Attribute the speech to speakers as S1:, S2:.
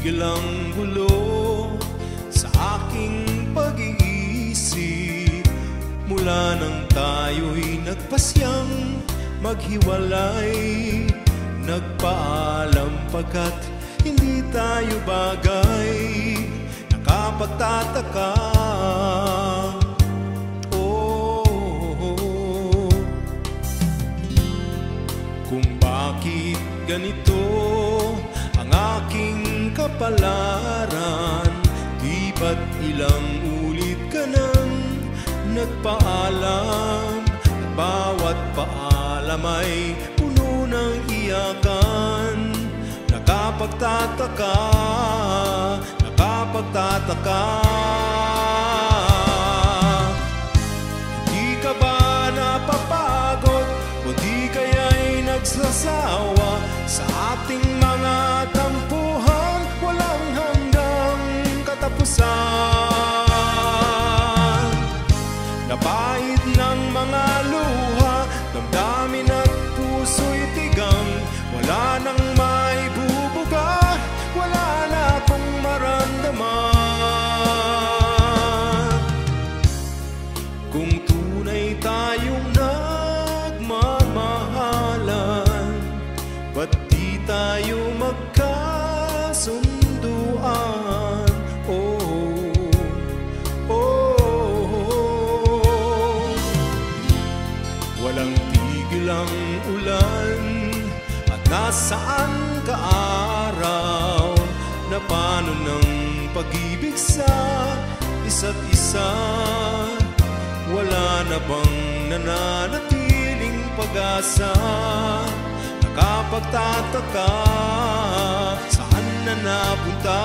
S1: tigil ang gulo sa aking pag-iisip. Mula nang tayo'y nagpasyang maghiwalay, nagpaalam pagkat hindi tayo bagay. Nakapagtataka, kung bakit ganito ang aking kapalaran. Di ba't ilang ulit ka nang nagpaalam, at bawat paalam ay puno ng iyakan. Nakapagtataka, nakapagtataka. Di ka ba napapagod o di kaya'y nagsasawa sa ating mga tampuhan walang hanggang katapusan? Napait ng mga luha, damdamin at puso'y tigang, wala nang maibubuga, wala na akong maramdaman. Kung tunay tayong nagmamahalan, ba't di tayo magkasunduan? Walang tigil ang ulan, at nasaan ka araw? Na paano ng pag-ibig sa isa't isa? Wala na bang nananatiling pag-asa? Nakapagtataka, saan na napunta?